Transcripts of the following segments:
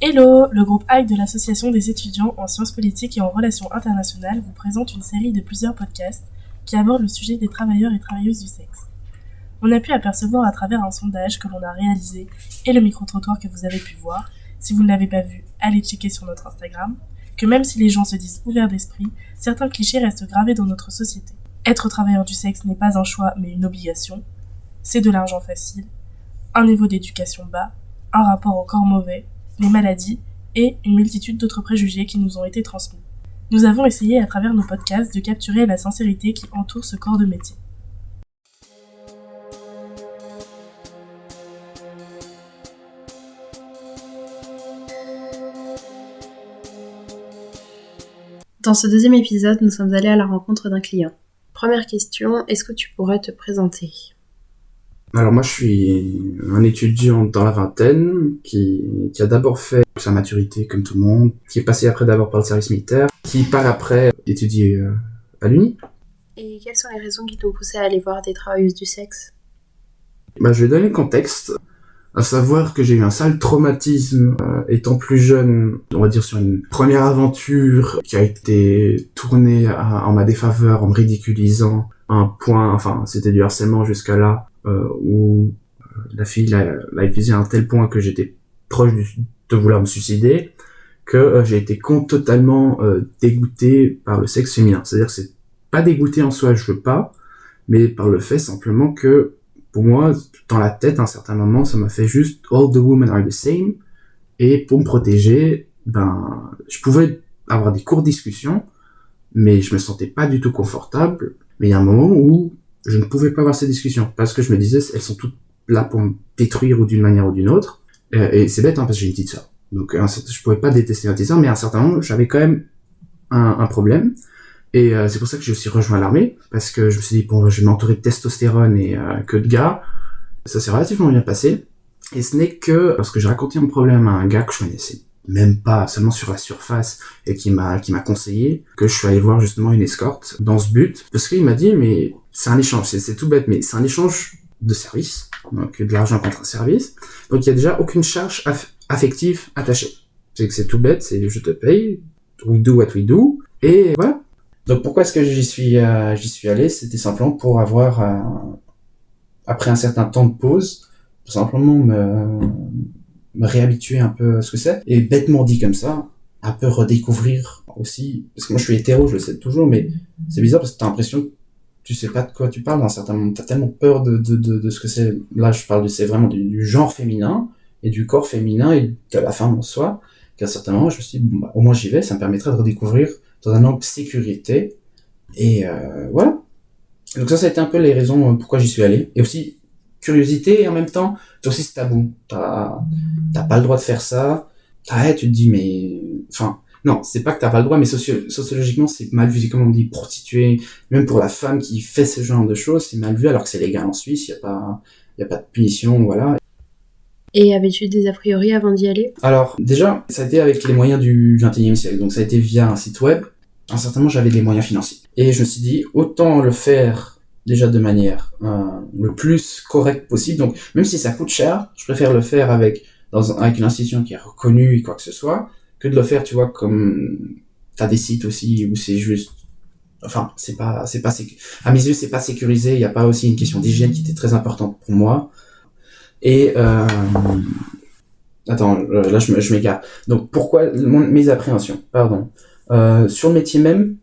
Hello, le groupe HAC de l'Association des étudiants en sciences politiques et en relations internationales vous présente une série de plusieurs podcasts qui abordent le sujet des travailleurs et travailleuses du sexe. On a pu apercevoir à travers un sondage que l'on a réalisé et le micro-trottoir que vous avez pu voir, si vous ne l'avez pas vu, allez checker sur notre Instagram, que même si les gens se disent ouverts d'esprit, certains clichés restent gravés dans notre société. Être travailleur du sexe n'est pas un choix mais une obligation, c'est de l'argent facile, un niveau d'éducation bas, un rapport au corps mauvais, les maladies et une multitude d'autres préjugés qui nous ont été transmis. Nous avons essayé à travers nos podcasts de capturer la sincérité qui entoure ce corps de métier. Dans ce deuxième épisode, nous sommes allés à la rencontre d'un client. Première question, est-ce que tu pourrais te présenter ? Alors moi je suis un étudiant dans la vingtaine qui a d'abord fait sa maturité comme tout le monde, qui est passé après d'abord par le service militaire, qui part après étudier à l'Uni. Et quelles sont les raisons qui t'ont poussé à aller voir des travailleuses du sexe ? Je vais donner le contexte, à savoir que j'ai eu un sale traumatisme étant plus jeune, on va dire sur une première aventure qui a été tournée en ma défaveur, en me ridiculisant à un point, enfin c'était du harcèlement jusqu'à là, où la fille l'a utilisé à un tel point que j'étais proche de vouloir me suicider, que j'ai été totalement dégoûté par le sexe féminin. C'est-à-dire que c'est pas dégoûté en soi, je veux pas, mais par le fait simplement que, pour moi, dans la tête, à un certain moment, ça m'a fait juste « all the women are the same », et pour me protéger, je pouvais avoir des courtes discussions, mais je me sentais pas du tout confortable, mais il y a un moment où je ne pouvais pas avoir ces discussions, parce que je me disais, elles sont toutes là pour me détruire ou d'une manière ou d'une autre, et c'est bête, parce que j'ai une petite sœur. Donc, je pouvais pas détester ma petite sœur, mais à un certain moment, j'avais quand même un problème, et c'est pour ça que j'ai aussi rejoint l'armée, parce que je me suis dit, bon, je vais m'entourer de testostérone et que de gars. Ça s'est relativement bien passé, et ce n'est que parce que j'ai raconté mon problème à un gars que je connaissais même pas, seulement sur la surface, et qui m'a conseillé, que je suis allé voir justement une escorte dans ce but, parce qu'il m'a dit, mais c'est un échange, c'est tout bête, mais c'est un échange de service, donc de l'argent contre un service, donc il y a déjà aucune charge affective attachée. C'est tout bête, c'est je te paye, we do what we do, et voilà. Donc pourquoi est-ce que j'y suis allé? C'était simplement pour avoir, après un certain temps de pause, pour simplement me réhabituer un peu à ce que c'est, et bêtement dit comme ça, un peu redécouvrir aussi, parce que moi je suis hétéro, je le sais toujours, mais c'est bizarre parce que t'as l'impression que tu sais pas de quoi tu parles dans certains moments, t'as tellement peur de ce que c'est. Là je parle c'est vraiment du genre féminin, et du corps féminin, et de la femme en soi, qu'à un certain moment je me suis dit, au moins j'y vais, ça me permettrait de redécouvrir dans un angle sécurité, et voilà. Donc ça a été un peu les raisons pourquoi j'y suis allé, et aussi curiosité, et en même temps c'est aussi ce tabou, t'as pas le droit de faire ça, tu te dis mais, enfin, non, c'est pas que t'as pas le droit, mais sociologiquement c'est mal vu, comme on dit, prostituée, même pour la femme qui fait ce genre de choses, c'est mal vu, alors que c'est légal en Suisse, y a pas de punition, voilà. Et avais-tu des a priori avant d'y aller ? Alors, déjà, ça a été avec les moyens du 21e siècle, donc ça a été via un site web. À un certain moment, j'avais des moyens financiers. Et je me suis dit, autant le faire déjà de manière le plus correcte possible. Donc, même si ça coûte cher, je préfère le faire avec une institution qui est reconnue et quoi que ce soit, que de le faire, tu vois, comme t'as des sites aussi où c'est juste, enfin, à mes yeux, c'est pas sécurisé. Il y a pas aussi une question d'hygiène qui était très importante pour moi. Et attends, là je m'égare. Donc pourquoi mes appréhensions, pardon. Sur le métier même,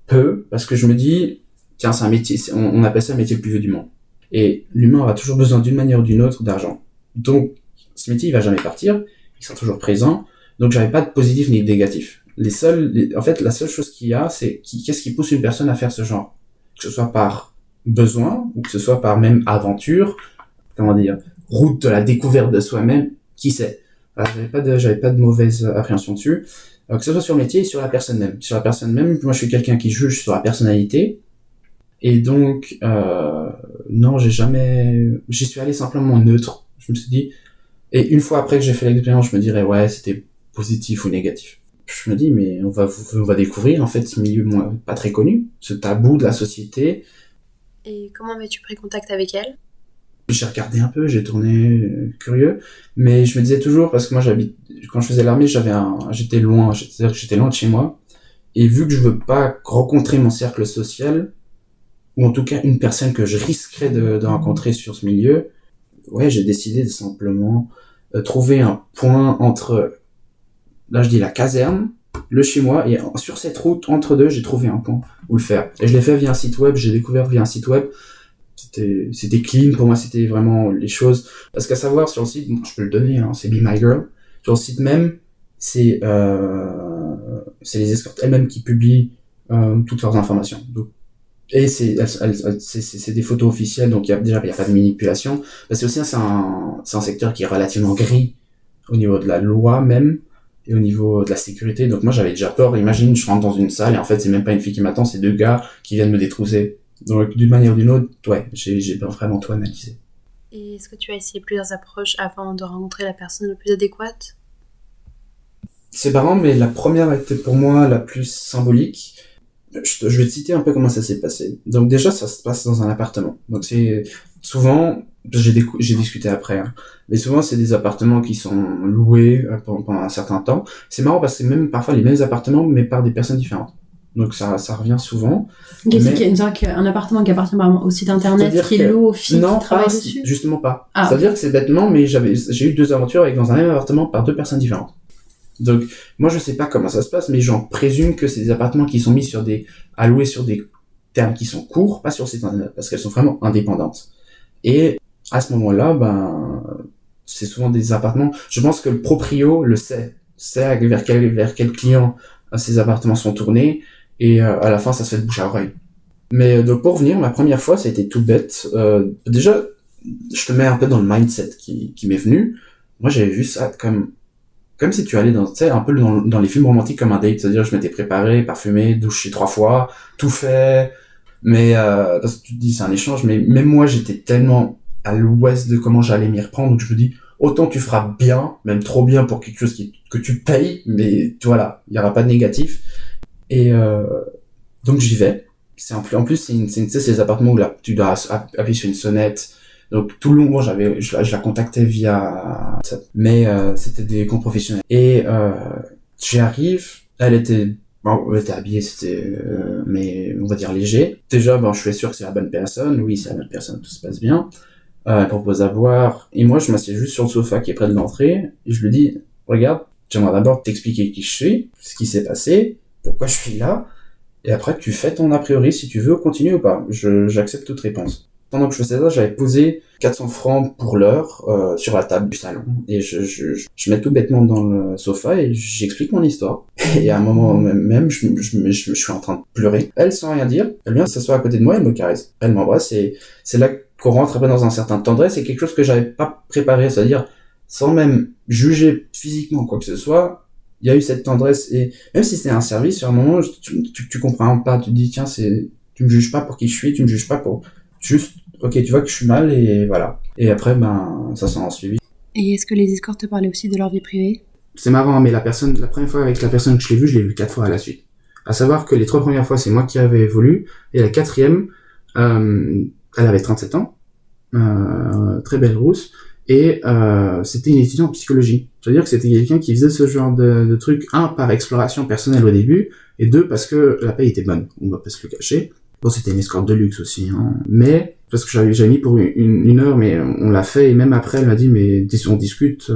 peu, parce que je me dis, tiens, c'est un métier, on appelle ça le métier le plus vieux du monde. Et l'humain aura toujours besoin d'une manière ou d'une autre d'argent. Donc, ce métier, il va jamais partir, il sera toujours présent, donc j'avais pas de positif ni de négatif. En fait, la seule chose qu'il y a, c'est qu'est-ce qui pousse une personne à faire ce genre? Que ce soit par besoin, ou que ce soit par même aventure, comment dire, route de la découverte de soi-même, qui sait. Alors, j'avais pas de mauvaise appréhension dessus. Que ce soit sur le métier et sur la personne même. Sur la personne même, moi je suis quelqu'un qui juge sur la personnalité, et donc non, j'y suis allé simplement neutre. Je me suis dit, et une fois après que j'ai fait l'expérience, je me dirais ouais, c'était positif ou négatif. Je me dis mais on va découvrir en fait ce milieu pas très connu, ce tabou de la société. Et comment avais-tu pris contact avec elle ? J'ai regardé un peu, j'ai tourné curieux, mais je me disais toujours, parce que moi quand je faisais l'armée, j'étais loin, c'est-à-dire que j'étais loin de chez moi, et vu que je veux pas rencontrer mon cercle social, ou en tout cas une personne que je risquerais de rencontrer sur ce milieu, ouais, j'ai décidé de simplement trouver un point entre, là je dis la caserne, le chez moi, et sur cette route, entre deux, j'ai trouvé un point où le faire. Et je l'ai fait via un site web, j'ai découvert via un site web, c'était clean, pour moi c'était vraiment les choses, parce qu'à savoir sur le site, je peux le donner, hein, c'est Be My Girl, sur le site même, c'est les escortes elles-mêmes qui publient toutes leurs informations. Donc, et c'est des photos officielles, donc il y a pas de manipulation. Parce que aussi c'est un secteur qui est relativement gris au niveau de la loi même et au niveau de la sécurité. Donc moi j'avais déjà peur. Imagine, je rentre dans une salle et en fait c'est même pas une fille qui m'attend, c'est deux gars qui viennent me détrousser. Donc d'une manière ou d'une autre, ouais, j'ai vraiment tout analysé. Et est-ce que tu as essayé plusieurs approches avant de rencontrer la personne la plus adéquate? C'est marrant, mais la première était pour moi la plus symbolique. Je vais te citer un peu comment ça s'est passé. Donc déjà, ça se passe dans un appartement. Donc c'est souvent, j'ai discuté après, hein, mais souvent c'est des appartements qui sont loués pendant un certain temps. C'est marrant parce que c'est même parfois les mêmes appartements, mais par des personnes différentes. Donc ça revient souvent. Okay, c'est qu'un appartement qui appartient vraiment au site internet qui loue aux filles qui travaillent dessus? Justement pas. C'est-à-dire que c'est bêtement, mais j'ai eu 2 aventures avec dans un même appartement par 2 personnes différentes. Donc, moi, je sais pas comment ça se passe, mais j'en présume que c'est des appartements qui sont mis à louer sur des termes qui sont courts, pas sur site internet, parce qu'elles sont vraiment indépendantes. Et, à ce moment-là, c'est souvent des appartements, je pense que le proprio le sait vers quel client ces appartements sont tournés, et à la fin, ça se fait de bouche à oreille. Mais, donc, pour revenir, ma première fois, ça a été tout bête. Déjà, je te mets un peu dans le mindset qui m'est venu. Moi, j'avais vu ça comme si tu allais un peu dans les films romantiques comme un date, c'est-à-dire je m'étais préparé, parfumé, douché 3 fois, tout fait, mais parce que tu te dis c'est un échange, mais même moi j'étais tellement à l'ouest de comment j'allais m'y reprendre, donc je me dis autant tu feras bien, même trop bien pour quelque chose que tu payes, mais voilà, il y aura pas de négatif, et donc j'y vais. En plus c'est ces appartements où là tu dois appuyer sur une sonnette. Donc tout le long, bon, je la contactais via, mais c'était des comptes professionnels. Et j'arrive, elle était habillée, mais on va dire léger. Déjà, je suis sûr que c'est la bonne personne. Oui, c'est la bonne personne, tout se passe bien. Elle propose à boire, et moi je m'assieds juste sur le sofa qui est près de l'entrée, et je lui dis, regarde, j'aimerais d'abord t'expliquer qui je suis, ce qui s'est passé, pourquoi je suis là, et après tu fais ton a priori si tu veux continuer ou pas. J'accepte toute réponse. Pendant que je faisais ça, j'avais posé 400 francs pour l'heure sur la table du salon, et je mets tout bêtement dans le sofa et j'explique mon histoire. Et à un moment même, je suis en train de pleurer. Elle, sans rien dire, elle vient s'asseoir à côté de moi et elle me caresse. Elle m'embrasse, et c'est là qu'on rentre un peu dans un certain tendresse. C'est quelque chose que j'avais pas préparé, c'est-à-dire sans même juger physiquement quoi que ce soit. Il y a eu cette tendresse, et même si c'était un service, sur un moment, tu comprends pas, tu te dis tiens, tu me juges pas pour qui je suis, tu me juges pas pour juste, ok, tu vois que je suis mal, et voilà. Et après, ça s'en a suivi. Et est-ce que les escortes te parlaient aussi de leur vie privée? C'est marrant, mais la première fois avec la personne que je l'ai vue 4 fois à la suite. À savoir que les 3 premières fois, c'est moi qui avais voulu, et la 4e, elle avait 37 ans, très belle rousse, et c'était une étudiante en psychologie. C'est-à-dire que c'était quelqu'un qui faisait ce genre de truc, 1, par exploration personnelle au début, et 2, parce que la paye était bonne, on va pas se le cacher. Bon, c'était une escorte de luxe aussi, hein. Mais, parce que j'avais mis pour une heure, mais on l'a fait, et même après, elle m'a dit, mais on discute,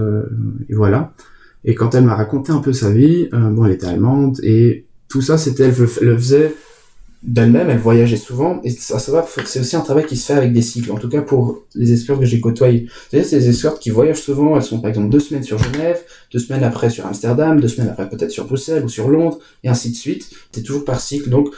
et voilà. Et quand elle m'a raconté un peu sa vie, elle était allemande, et tout ça, elle le faisait d'elle-même, elle voyageait souvent, et à savoir que c'est aussi un travail qui se fait avec des cycles, en tout cas pour les escortes que j'ai côtoyées. C'est-à-dire, c'est des escortes qui voyagent souvent, elles sont par exemple 2 semaines sur Genève, 2 semaines après sur Amsterdam, 2 semaines après peut-être sur Bruxelles ou sur Londres, et ainsi de suite. C'est toujours par cycle, donc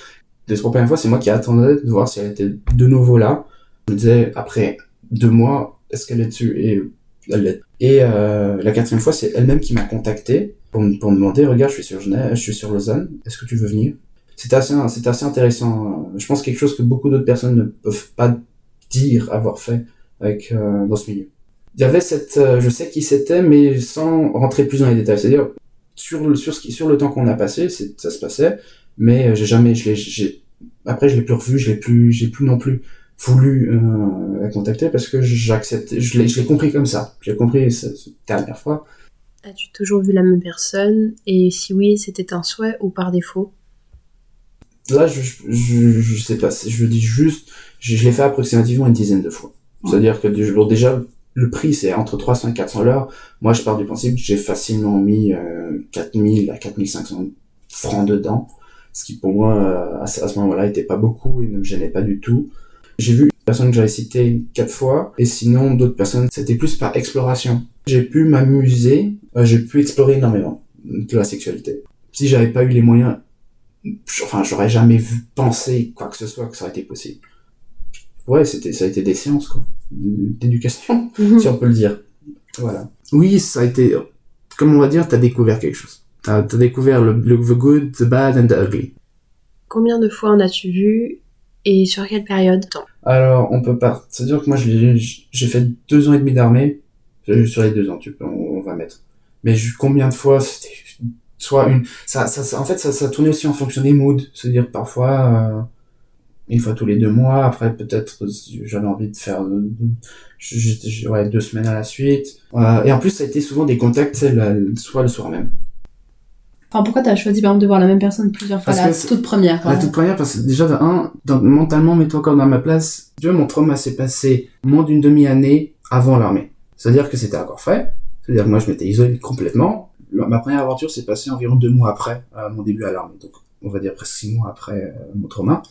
les 3 premières fois, c'est moi qui attendais de voir si elle était de nouveau là. Je me disais, après 2 mois, est-ce qu'elle est dessus? Et elle l'est. Et la 4e fois, c'est elle-même qui m'a contacté pour me demander, regarde, je suis sur Genève, je suis sur Lausanne, est-ce que tu veux venir? C'était assez intéressant. Je pense quelque chose que beaucoup d'autres personnes ne peuvent pas dire avoir fait dans ce milieu. Il y avait je sais qui c'était, mais sans rentrer plus dans les détails. C'est-à-dire, sur le temps qu'on a passé, ça se passait, mais après je l'ai plus revu, j'ai plus non plus voulu la contacter parce que j'acceptais, je l'ai compris comme ça. J'ai compris cette dernière fois. As-tu toujours vu la même personne? Et si oui, c'était un souhait ou par défaut? Là, je sais pas, je dis juste, je l'ai fait approximativement une dizaine de fois. C'est-à-dire que bon, déjà, le prix, c'est entre 300 et 400 l'heure. Moi, je pars du principe que j'ai facilement mis 4000 à 4500 francs dedans. Ce qui, pour moi, à ce moment-là, était pas beaucoup et ne me gênait pas du tout. J'ai vu une personne que j'avais citée 4 fois, et sinon, d'autres personnes, c'était plus par exploration. J'ai pu m'amuser, j'ai pu explorer énormément de la sexualité. Si j'avais pas eu les moyens, j'aurais jamais pensé quoi que ce soit que ça aurait été possible. Ouais, ça a été des séances, quoi. D'éducation, si on peut le dire. Voilà. Oui, ça a été, comme on va dire, t'as découvert quelque chose. T'as découvert the good, the bad and the ugly. Combien de fois en as-tu vu et sur quelle période de temps? Alors, on peut pas. C'est-à-dire que moi, j'ai fait 2 ans et demi d'armée. Sur les 2 ans, on va mettre. Mais combien de fois, c'était soit une, en fait, ça tournait aussi en fonction des moods. C'est-à-dire, parfois, une fois tous les 2 mois, après, peut-être, j'avais envie de faire, 2 semaines à la suite. Et en plus, ça a été souvent des contacts, soit le soir même. Enfin, pourquoi t'as choisi, par exemple, de voir la même personne plusieurs fois, toute première? La toute première, parce que déjà, mentalement, mets-toi encore dans ma place. Tu vois, mon trauma s'est passé moins d'une demi-année avant l'armée. C'est-à-dire que c'était encore frais. C'est-à-dire que moi, je m'étais isolé complètement. Ma première aventure s'est passée environ 2 mois après mon début à l'armée. Donc, on va dire presque 6 mois après mon trauma.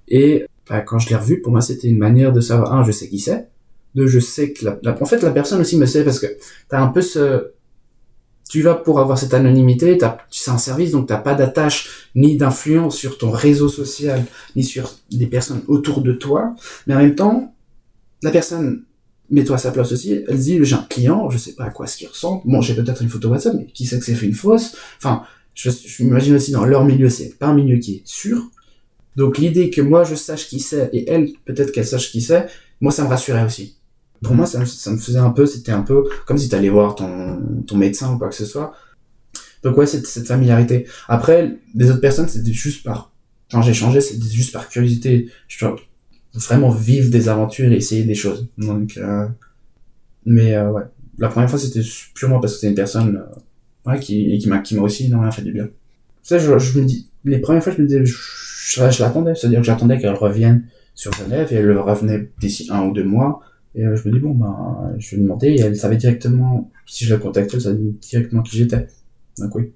Et quand je l'ai revu, pour moi, c'était une manière de savoir, je sais qui c'est. Je sais que en fait, la personne aussi me sait, parce que t'as un peu tu vas pour avoir cette anonymité, c'est un service, donc t'as pas d'attache ni d'influence sur ton réseau social, ni sur des personnes autour de toi. Mais en même temps, la personne, mets-toi à sa place aussi, elle dit, j'ai un client, je sais pas à quoi ce qu'il ressemble. Bon, j'ai peut-être une photo WhatsApp, mais qui sait que c'est fait une fausse? Enfin, je m'imagine aussi dans leur milieu, c'est pas un milieu qui est sûr. Donc l'idée que moi je sache qui c'est, et elle, peut-être qu'elle sache qui c'est, moi ça me rassurait aussi. Pour moi, ça me faisait c'était un peu comme si t'allais voir ton médecin ou quoi que ce soit. Donc ouais, cette familiarité. Après, les autres personnes, c'était juste quand j'ai changé, c'était juste par curiosité. Je dois vraiment vivre des aventures et essayer des choses. Donc, ouais. La première fois, c'était purement parce que c'était une personne, qui m'a aussi énormément fait du bien. Ça, je me dis, les premières fois, je me disais, je l'attendais. C'est-à-dire que j'attendais qu'elle revienne sur Genève, et elle revenait d'ici 1 ou 2 mois. Et je me dis, je vais lui demander, et elle savait directement, si je la contactais, elle savait directement qui j'étais. Donc oui.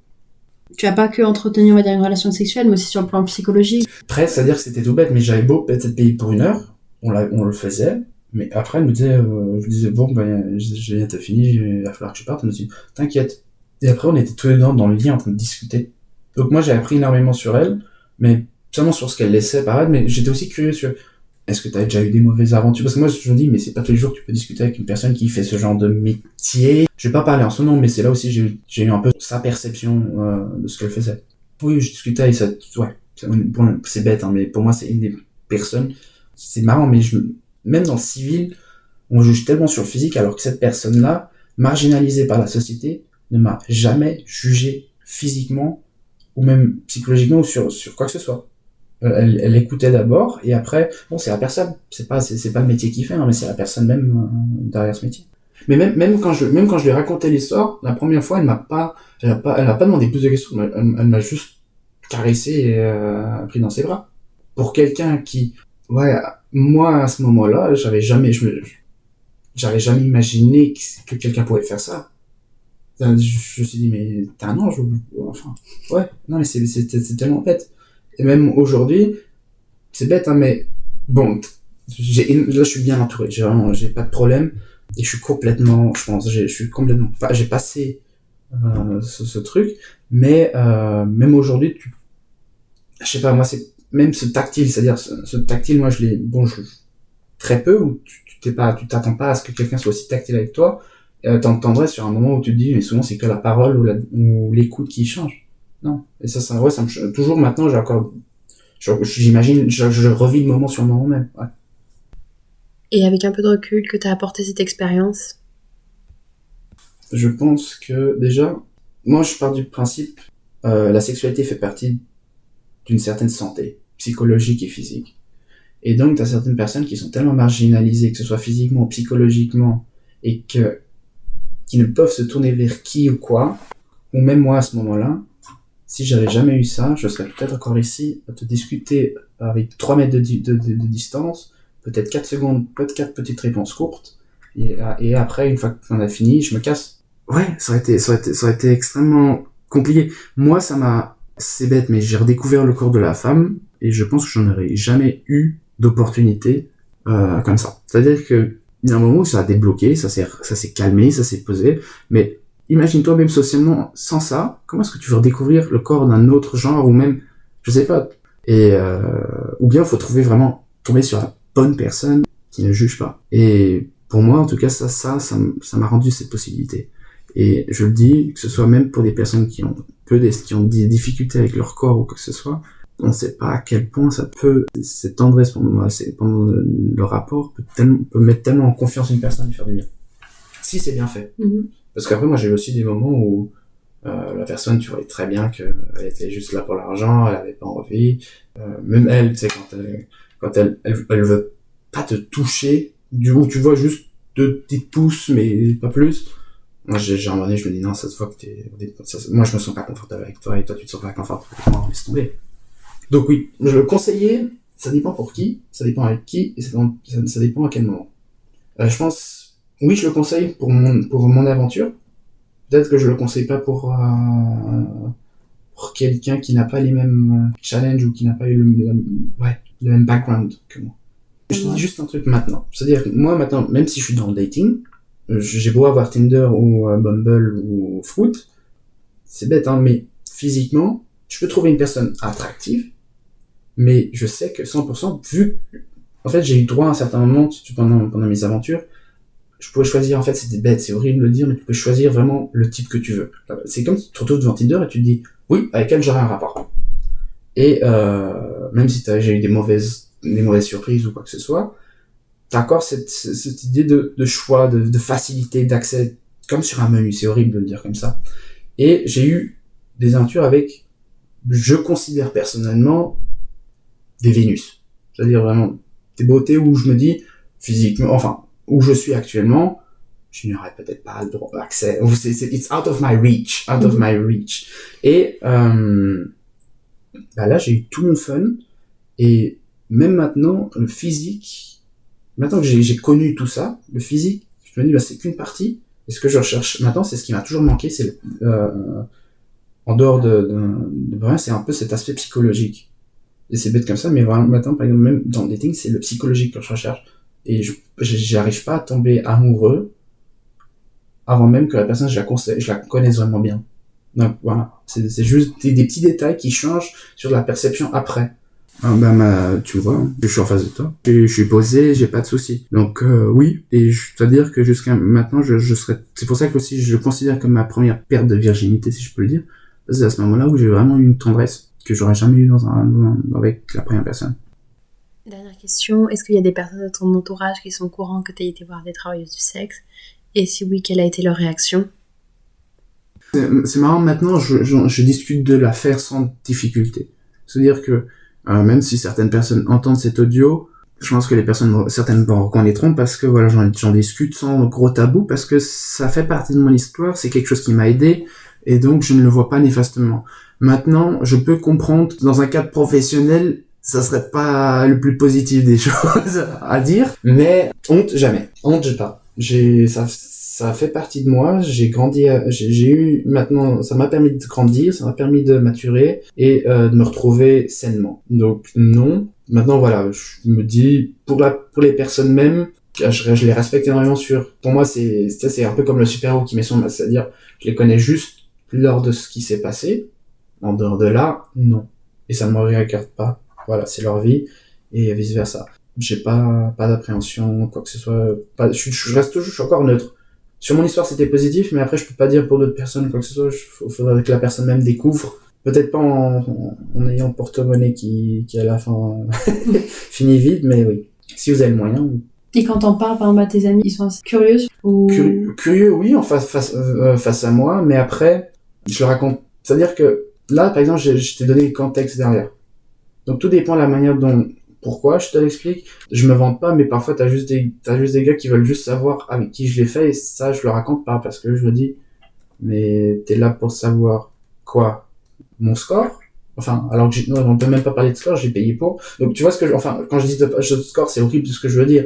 Tu as pas que entretenu, on va dire, une relation sexuelle, mais aussi sur le plan psychologique. Après, c'est-à-dire que c'était tout bête, mais j'avais beau peut-être payer pour 1 heure, on le faisait, mais après elle me disait, je lui disais, j'ai bientôt fini, il va falloir que je parte. Elle me dit, t'inquiète. Et après, on était tous les deux dans le lit en train de discuter. Donc moi, j'ai appris énormément sur elle, mais seulement sur ce qu'elle laissait paraître, mais j'étais aussi curieux sur, est-ce que t'as déjà eu des mauvaises aventures? Parce que moi, je me dis, mais c'est pas tous les jours que tu peux discuter avec une personne qui fait ce genre de métier. Je vais pas parler en son nom, mais c'est là aussi j'ai eu un peu sa perception de ce qu'elle faisait. Oui, je discutais avec c'est bête, mais pour moi, c'est une des personnes. C'est marrant, mais même dans le civil, on juge tellement sur le physique, alors que cette personne-là, marginalisée par la société, ne m'a jamais jugé physiquement, ou même psychologiquement, ou sur quoi que ce soit. Elle écoutait d'abord, et après, c'est la personne. C'est pas le métier qu'il fait, mais c'est la personne même derrière ce métier. Mais même quand je lui ai raconté l'histoire, la première fois, elle m'a pas demandé plus de questions. Elle m'a juste caressé et pris dans ses bras. Pour quelqu'un qui, moi à ce moment-là, j'avais jamais imaginé que quelqu'un pourrait faire ça. Je me suis dit, mais t'es un ange, non mais c'est tellement bête. Et même aujourd'hui, c'est bête, mais bon, là je suis bien entouré, j'ai pas de problème, et j'ai passé ce truc, mais même aujourd'hui, je sais pas, moi c'est même ce tactile, c'est-à-dire ce tactile, moi je très peu, où tu t'attends pas à ce que quelqu'un soit aussi tactile avec toi, t'entendrais sur un moment où tu te dis, mais souvent c'est que la parole ou l'écoute qui change. Non. Et ça me toujours maintenant, j'imagine, je revis le moment sur le moment même. Ouais. Et avec un peu de recul, que t'as apporté cette expérience? Je pense que, déjà, moi je pars du principe, la sexualité fait partie d'une certaine santé, psychologique et physique. Et donc, t'as certaines personnes qui sont tellement marginalisées, que ce soit physiquement ou psychologiquement, et qui ne peuvent se tourner vers qui ou quoi, ou même moi à ce moment-là, si j'avais jamais eu ça, je serais peut-être encore ici à te discuter avec 3 mètres de distance, peut-être 4 secondes, peut-être 4 petites réponses courtes, et après, une fois qu'on a fini, je me casse. Ouais, ça aurait été extrêmement compliqué. Moi, c'est bête, mais j'ai redécouvert le corps de la femme, et je pense que j'en aurais jamais eu d'opportunité, comme ça. C'est-à-dire que, il y a un moment où ça a débloqué, ça s'est calmé, ça s'est posé, mais imagine-toi même socialement, sans ça, comment est-ce que tu veux redécouvrir le corps d'un autre genre, ou même, je sais pas, ou bien faut tomber sur la bonne personne qui ne juge pas. Et pour moi, en tout cas, ça m'a rendu cette possibilité. Et je le dis, que ce soit même pour des personnes qui ont des difficultés avec leur corps ou quoi que ce soit, on ne sait pas à quel point cette tendresse pendant le rapport peut mettre tellement en confiance une personne et faire du bien. Si c'est bien fait. Mm-hmm. Parce qu'après, moi, j'ai eu aussi des moments où la personne, tu voyais très bien qu'elle était juste là pour l'argent, elle avait pas envie. Même elle, tu sais, quand elle veut pas te toucher, du coup, tu vois juste 2 petites pouces, mais pas plus. Moi, j'ai un moment donné, je me dis, non, ça se voit que moi, je me sens pas confortable avec toi, et toi, tu te sens pas confortable avec moi, laisse tomber. Donc oui, je le conseillais, ça dépend pour qui, ça dépend avec qui, et ça dépend à quel moment. Je pense, oui, je le conseille pour mon aventure. Peut-être que je le conseille pas pour quelqu'un qui n'a pas les mêmes challenges ou qui n'a pas eu le même background que moi. Je te dis juste un truc maintenant. C'est-à-dire, moi maintenant, même si je suis dans le dating, j'ai beau avoir Tinder ou Bumble ou Fruit, c'est bête, hein, mais physiquement, je peux trouver une personne attractive, mais je sais que 100%, en fait, j'ai eu droit à un certain moment, pendant mes aventures, je pouvais choisir, en fait, c'était bête, c'est horrible de le dire, mais tu peux choisir vraiment le type que tu veux. C'est comme si tu te retrouves devant Tinder et tu te dis, oui, avec elle j'aurai un rapport. Et même si j'ai eu des mauvaises surprises ou quoi que ce soit, t'as encore cette idée de choix, de facilité, d'accès, comme sur un menu, c'est horrible de le dire comme ça. Et j'ai eu des aventures avec, je considère personnellement, des Vénus. C'est-à-dire vraiment des beautés où je me dis, physiquement, enfin, où je suis actuellement, je n'aurais peut-être pas le droit d'accès. It's out of my reach. Et là, j'ai eu tout mon fun. Et même maintenant, le physique, maintenant que j'ai connu tout ça, le physique, je me dis, c'est qu'une partie. Et ce que je recherche maintenant, c'est ce qui m'a toujours manqué, c'est en dehors de rien, c'est un peu cet aspect psychologique. Et c'est bête comme ça, mais vraiment, maintenant, par exemple, même dans le dating, c'est le psychologique que je recherche. Et j'arrive pas à tomber amoureux avant même que la personne, je la connaisse vraiment bien. Donc voilà, c'est juste des petits détails qui changent sur la perception après. Tu vois, hein, je suis en face de toi, je suis posé, j'ai pas de soucis. Donc oui, et c'est-à-dire que jusqu'à maintenant, je serais. C'est pour ça que aussi je considère comme ma première perte de virginité, si je peux le dire. C'est à ce moment-là où j'ai vraiment eu une tendresse que j'aurais jamais eu avec la première personne. Dernière question, est-ce qu'il y a des personnes de ton entourage qui sont au courant que tu as été voir des travailleuses du sexe? Et si oui, quelle a été leur réaction? C'est marrant, maintenant je discute de l'affaire sans difficulté. C'est-à-dire que même si certaines personnes entendent cet audio, je pense que certaines me reconnaîtront parce que voilà, j'en discute sans gros tabou, parce que ça fait partie de mon histoire, c'est quelque chose qui m'a aidé, et donc je ne le vois pas néfastement. Maintenant, je peux comprendre, dans un cadre professionnel, ça serait pas le plus positif des choses à dire, mais honte jamais, honte pas. Ça fait partie de moi, j'ai grandi, j'ai eu maintenant, ça m'a permis de grandir, ça m'a permis de maturer et de me retrouver sainement. Donc non, maintenant voilà, je me dis pour les personnes même, je les respecte énormément pour moi c'est un peu comme le super-héros qui met son masque, c'est-à-dire je les connais juste lors de ce qui s'est passé, en dehors de là, non. Et ça ne me regarde pas, voilà, c'est leur vie et vice versa. J'ai pas d'appréhension, quoi que ce soit, je reste toujours, je suis encore neutre. Sur mon histoire, c'était positif, mais après, je peux pas dire pour d'autres personnes quoi que ce soit. Faudrait que la personne même découvre. Peut-être pas en ayant le porte-monnaie qui à la fin finit vide, mais oui. Si vous avez le moyen. Et quand t'en parles, par exemple, à tes amis, ils sont assez curieux ou... Curieux, oui, en face à moi, mais après, je le raconte. C'est-à-dire que là, par exemple, je t'ai donné le contexte derrière. Donc tout dépend de la manière dont Pourquoi? Je te l'explique. Je me vante pas, mais parfois t'as juste des gars qui veulent juste savoir avec qui je l'ai fait, et ça, je le raconte pas, parce que je me dis, mais t'es là pour savoir quoi? Mon score? Enfin, alors que non, on peut même pas parler de score, j'ai payé pour. Donc, tu vois quand je dis de score, c'est horrible ce que je veux dire.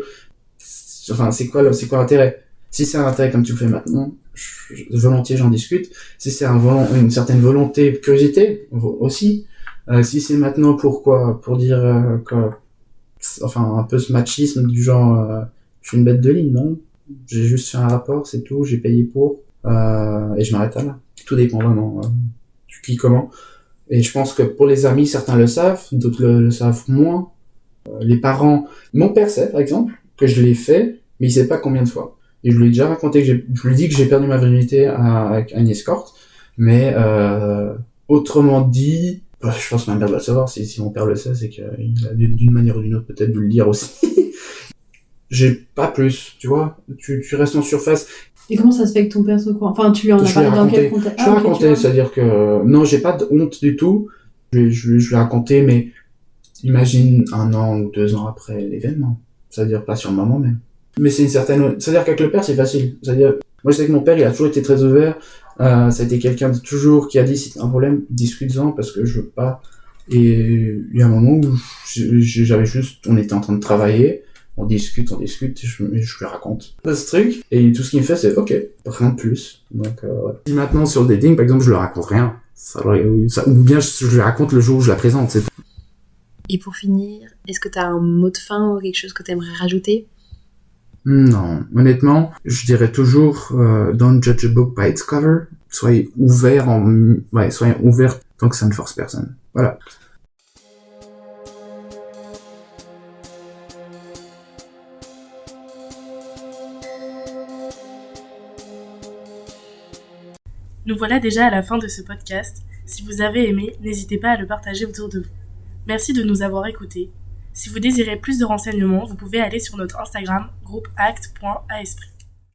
Enfin, c'est quoi l'intérêt? Si c'est un intérêt comme tu le fais maintenant, volontiers j'en discute. Si c'est une certaine volonté, curiosité, aussi. Si c'est maintenant pourquoi? Pour dire, un peu ce machisme du genre, je suis une bête de ligne, non? J'ai juste fait un rapport, c'est tout, j'ai payé pour, et je m'arrête là. Tout dépend vraiment, du qui, comment. Et je pense que pour les amis, certains le savent, d'autres le savent moins. Les parents, mon père sait, par exemple, que je l'ai fait, mais il sait pas combien de fois. Et je lui ai déjà raconté je lui ai dit que j'ai perdu ma virginité avec une escorte, mais, autrement dit, je pense que ma mère doit le savoir, si mon père le sait, c'est qu'il a d'une manière ou d'une autre peut-être dû le dire aussi. J'ai pas plus, tu vois, tu restes en surface. Et comment ça se fait que ton père se croit? Enfin, tu lui en as parlé dans quel contexte? Je lui ai raconté, c'est-à-dire que, non, j'ai pas de honte du tout. Je lui ai raconté, mais imagine 1 an ou 2 ans après l'événement. C'est-à-dire pas sur le moment même. Mais c'est c'est-à-dire qu'avec le père, c'est facile. C'est-à-dire, moi, je sais que mon père, il a toujours été très ouvert. Ça a été quelqu'un de toujours qui a dit, si t'as un problème, discute-en, parce que je veux pas. Et il y a un moment où on était en train de travailler, on discute, je lui raconte ce truc, et tout ce qu'il me fait, c'est ok, rien de plus. Donc, ouais. Et maintenant, sur le dating, par exemple, je lui raconte rien. Ou bien je lui raconte le jour où je la présente, c'est tout. Et pour finir, est-ce que t'as un mot de fin ou quelque chose que t'aimerais rajouter? Non, honnêtement, je dirais toujours, don't judge a book by its cover. Soyez ouverts tant que ça ne force personne. Voilà. Nous voilà déjà à la fin de ce podcast. Si vous avez aimé, n'hésitez pas à le partager autour de vous. Merci de nous avoir écoutés. Si vous désirez plus de renseignements, vous pouvez aller sur notre Instagram groupeact.aesprit.